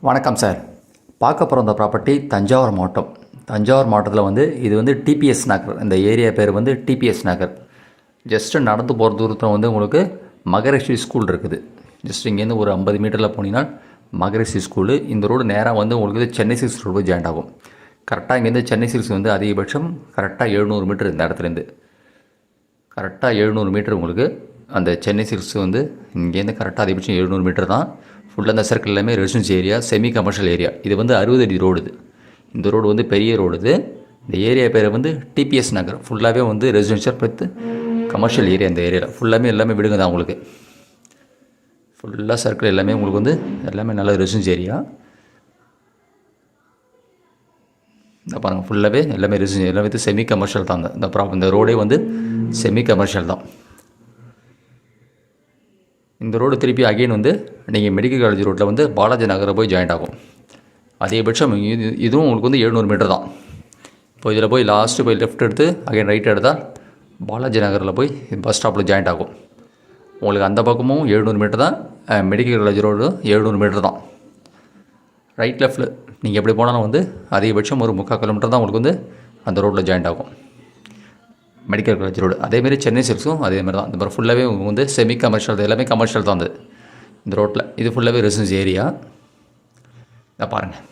வணக்கம் சார். பார்க்க போகிற இந்த ப்ராப்பர்ட்டி தஞ்சாவூர் மாவட்டம். தஞ்சாவூர் மாவட்டத்தில் வந்து இது வந்து டிபிஎஸ் நகர். இந்த ஏரியா பேர் வந்து டிபிஎஸ் நகர். ஜஸ்ட்டு நடந்து போகிற தூரத்தில் வந்து உங்களுக்கு மகரிஷி ஸ்கூல் இருக்குது. ஜஸ்ட் இங்கேருந்து ஒரு 50 மீட்டரில் போனீங்கன்னா மகரிஷி ஸ்கூலு. இந்த ரோடு நேராக வந்து உங்களுக்கு சென்னை சில்க்ஸ் ரோடு போய் ஜாயிண்ட் ஆகும். கரெக்டாக இங்கேருந்து சென்னை சில்க்ஸ் வந்து அதிகபட்சம் கரெக்டாக 700 மீட்டர். இந்த இடத்துலேருந்து கரெக்டாக 700 மீட்டர் உங்களுக்கு அந்த சென்னை சில்க்ஸ் வந்து இங்கேருந்து கரெக்டாக அதிகபட்சம் 700 மீட்டர் தான். ஃபுல்லாக அந்த சர்க்கிள் எல்லாமே residency area, semi commercial area. இது வந்து 60 அடி ரோடு. இந்த ரோடு வந்து பெரிய ரோடு. இந்த ஏரியா பேர் வந்து டிபிஎஸ் நகர். ஃபுல்லாகவே வந்து ரெசிடென்ஷியல் ப்ளஸ் கமர்ஷியல் ஏரியா. இந்த ஏரியாவில் ஃபுல்லாமே எல்லாமே விடுங்க தான் உங்களுக்கு. ஃபுல்லாக சர்க்கிள் எல்லாமே உங்களுக்கு வந்து எல்லாமே நல்ல ரெசிடென்சி ஏரியா. இந்த பாருங்கள், ஃபுல்லாகவே எல்லாமே ரெசிடென்சி எல்லாமே வந்து செமி கமர்ஷியல் தான். இந்த ரோடே வந்து செமி கமர்ஷியல் தான். இந்த ரோடு திருப்பி அகெயின் வந்து நீங்கள் மெடிக்கல் காலேஜ் ரோட்டில் வந்து பாலாஜி நகரில் போய் ஜாயிண்ட் ஆகும். அதிகபட்சம் இதுவும் உங்களுக்கு வந்து 700 மீட்டர் தான். இப்போ இதில் போய் லாஸ்ட்டு போய் லெஃப்ட் எடுத்து அகைன் ரைட் எடுத்தால் பாலாஜி நகரில் போய் பஸ் ஸ்டாப்பில் ஜாயிண்ட் ஆகும். உங்களுக்கு அந்த பக்கமும் 700 மீட்டர் தான். மெடிக்கல் காலேஜ் ரோடு 700 மீட்டர் தான். ரைட் லெஃப்ட்டில் நீங்கள் எப்படி போனாலும் வந்து அதிகபட்சம் ஒரு 3/4 கிலோமீட்டர் தான் உங்களுக்கு வந்து அந்த ரோட்டில் ஜாயிண்ட் ஆகும். மெடிக்கல் காலேஜ் ரோடு அதேமாரி சென்னை சில்க்ஸும் அதேமாதிரி தான். இந்த மாதிரி ஃபுல்லாகவே வந்து செமி கமர்ஷியல், எல்லாமே கமர்ஷியல் தான். இந்த ரோட்டில் இது ஃபுல்லாகவே ரெசிடென்சி ஏரியா. இதை பாருங்கள்,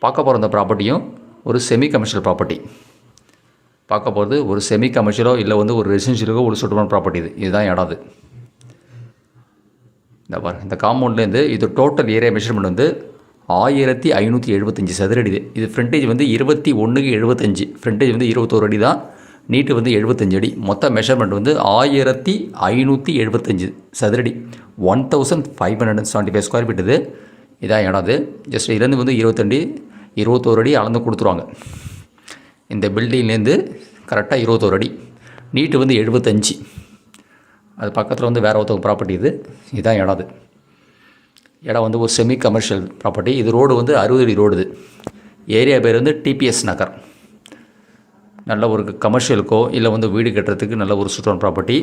பார்க்க போகிற இந்த ப்ராப்பர்ட்டியும் ஒரு செமி கமர்ஷியல் ப்ராப்பர்ட்டி. பார்க்க போகிறது ஒரு செமி கமர்ஷியலோ இல்லை வந்து ஒரு ரெசிடென்ஷியலுக்கோ ஒரு சுட்டமான ப்ராப்பர்ட்டி. இதுதான் இடம். இந்த பாருங்கள், இந்த காம்பவுண்ட்லேருந்து இது டோட்டல் ஏரியா மெஷர்மெண்ட் வந்து 1575 சதுர அடி. இது ஃப்ரண்டேஜ் வந்து 21/75. ஃப்ரண்டேஜ் வந்து 21 அடி தான். நீட்டு வந்து 75 அடி. மொத்த மெஷர்மெண்ட் வந்து 1575 சதுரடி. 1575 ஸ்கொயர் ஃபீட். இதான் இடம். ஜஸ்ட் இதுலேருந்து வந்து 21 அடி அளந்து கொடுத்துருவாங்க. இந்த பில்டிங்லேருந்து கரெக்டாக 21 அடி. நீட்டு வந்து 75. அது பக்கத்தில் வந்து வேறு ஒருத்தவங்க ப்ராப்பர்ட்டி. இதுதான் இடம். இடம் வந்து ஒரு செமி கமர்ஷியல் ப்ராப்பர்ட்டி. இது ரோடு வந்து 60 அடி ரோடு. ஏரியா பேர் வந்து டிபிஎஸ் நகர். நல்ல ஒரு கமர்ஷியலுக்கோ இல்லை வந்து வீடு கட்டுறதுக்கு நல்ல ஒரு சுத்தமான ப்ராப்பர்ட்டி.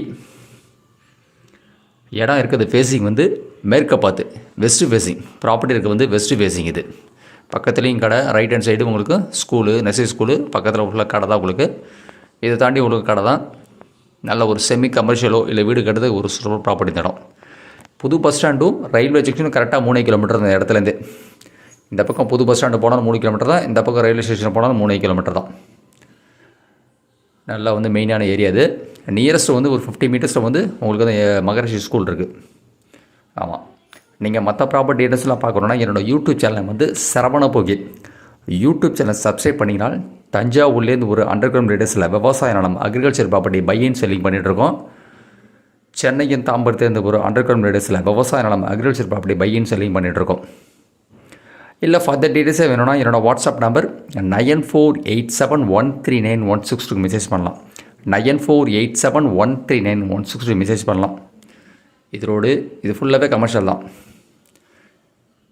இடம் இருக்கிறது ஃபேஸிங் வந்து மேற்க பார்த்து வெஸ்ட்டு ஃபேஸிங். ப்ராப்பர்ட்டி இருக்க வந்து வெஸ்ட்டு ஃபேஸிங். இது பக்கத்துலேயும் கடை, ரைட் ஹேண்ட் சைடு உங்களுக்கு ஸ்கூலு, நர்சரி ஸ்கூலு பக்கத்தில் உள்ள கடை தான் உங்களுக்கு. இதை தாண்டி உங்களுக்கு கடை தான். நல்ல ஒரு செமி கமர்ஷியலோ இல்லை வீடு கட்டுறது ஒரு சுத்தமான ப்ராப்பர்ட்டி தடம். புது பஸ் ஸ்டாண்டும் ரயில்வே ஜங்ஷனும் கரெக்டாக 3 கிலோமீட்டர் இந்த இடத்துலேருந்து. இந்த பக்கம் புது பஸ் ஸ்டாண்டு போனாலும் 3 கிலோமீட்டர் தான். இந்த பக்கம் ரயில்வே ஸ்டேஷன் போனாலும் 3 கிலோமீட்டர் தான். நல்லா வந்து மெயினான ஏரியா. அது நியரஸ்ட்டு வந்து ஒரு 50 மீட்டர்ஸில் வந்து உங்களுக்கு வந்து மகரிஷி ஸ்கூல் இருக்குது. ஆமாம், நீங்கள் மற்ற ப்ராப்பர்ட்டி டீட்டெயில்ஸ்லாம் பார்க்கணுன்னா என்னோடய யூடியூப் சேனலை வந்து Saravana Bogi YouTube channel subscribe பண்ணிங்கனால் தஞ்சாவூர்லேருந்து ஒரு அண்டர் கிரவுண்ட் ரேடியஸில் விவசாய நிலம் agriculture property buy and selling பண்ணிகிட்ருக்கோம். சென்னையின் தாம்பரத்துலேருந்து ஒரு அண்டர் கிரவுண்ட் ரேடியஸில் விவசாய நிலம் agriculture property buy and selling பண்ணிகிட்ருக்கோம். இல்லை ஃபர்தர் டீட்டெயில்ஸே வேணும்னா என்னோடய வாட்ஸ்அப் நம்பர் 9487139162 மெசேஜ் பண்ணலாம். 9487139162 மெசேஜ் பண்ணலாம். இது ஃபுல்லாகவே கமர்ஷியல் தான்.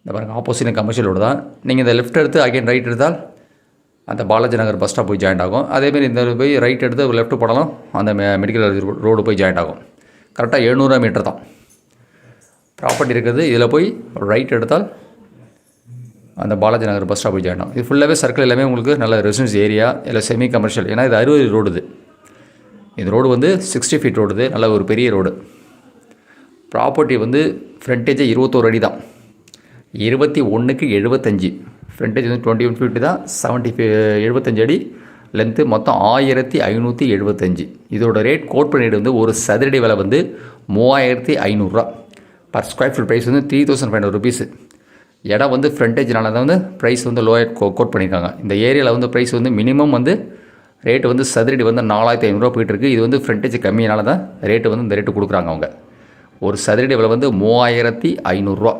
இந்த பாருங்கள், ஆப்போசிட் கமர்ஷியல் ரோடு தான். நீங்கள் இந்த லெஃப்ட் எடுத்து அகைன் ரைட் எடுத்தால் அந்த பாலாஜி நகர் பஸ் ஸ்டாப் போய் ஜாயிண்ட் ஆகும். அதேமாரி இந்த போய் ரைட் எடுத்து லெஃப்ட் போனாலும் அந்த மெடிக்கல் ரோடு போய் ஜாயிண்ட் ஆகும். கரெக்டாக 700 மீட்டர் தான் ப்ராப்பர்ட்டி இருக்குது. இதில் போய் ரைட் எடுத்தால் அந்த பாலாஜி நகர் பஸ் ஸ்டாப் போய் ஜாயின் ஆகும். இது ஃபுல்லாகவே சர்க்கிள் எல்லாமே உங்களுக்கு நல்ல ரெசிடென்சி ஏரியா இல்லை செமி கமர்ஷியல். ஏன்னா இது 60 ரோடு. இந்த ரோடு வந்து 60 ஃபீட் ரோடு. நல்ல ஒரு பெரிய ரோடு. ப்ராப்பர்ட்டி வந்து ஃப்ரண்டேஜே 21 அடி தான். 21/75. ஃப்ரண்டேஜ் வந்து 21 ஃபீட்டு தான். 75 அடி லென்த்து. மொத்தம் 1575. இதோட ரேட் கோட் பண்ணிட்டு வந்து ஒரு சதுரடி விலை வந்து 3500 பர் ஸ்கொயர் ஃபீட். ப்ரைஸ் வந்து 3500 ருபீஸு. இடம் வந்து ஃப்ரண்டேஜ்னால தான் வந்து ப்ரைஸ் வந்து லோயர் கோட் பண்ணியிருக்காங்க. இந்த ஏரியாவில் வந்து ப்ரைஸ் வந்து மினிமம் வந்து ரேட்டு வந்து சதுரடி வந்து 4500 போயிட்டுருக்கு. இது வந்து ஃப்ரண்டேஜ் கம்மியினால தான் ரேட்டு வந்து இந்த ரேட்டு கொடுக்குறாங்க அவங்க. ஒரு சதுரடி விலை வந்து 3500.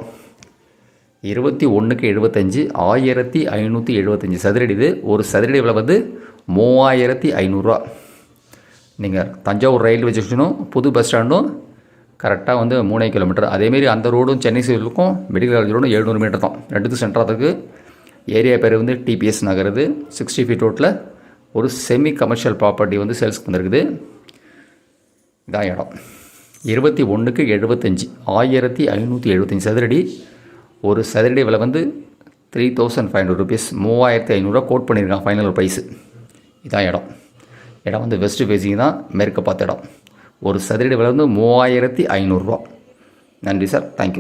21/75 1575 சதுரடி. இது ஒரு சதுரடி விலை வந்து 3500. நீங்கள் தஞ்சாவூர் ரயில்வே ஸ்டேஷனும் புது பஸ் ஸ்டாண்டும் கரெக்டாக வந்து 3 கிலோமீட்டர். அதேமாரி அந்த ரோடும் சென்னை சில்க்கும் மெடிக்கல் காலேஜ் ரோடும் 700 மீட்டர் தான். ரெண்டுத்துக்கு சென்டராக ஏரியா பேர் வந்து டிபிஎஸ் நகர். 60 ஃபீட் ரோட்டில் ஒரு செமி கமர்ஷியல் ப்ராப்பர்ட்டி வந்து சேல்ஸ்க்கு வந்துருக்குது. இதான் இடம். 21/75 1575 சதுரடி. ஒரு சதுரடி விலை வந்து 3500 ருபீஸ், 3500 கோட் பண்ணியிருக்காங்க ஃபைனல் ப்ரைஸு. இதான் இடம் வந்து வெஸ்ட் ஃபேஸிங் தான், மேற்கு பார்த்த இடம். ஒரு சதுரடி விலை வந்து 3500 ரூபா. நன்றி சார், தேங்க்யூ.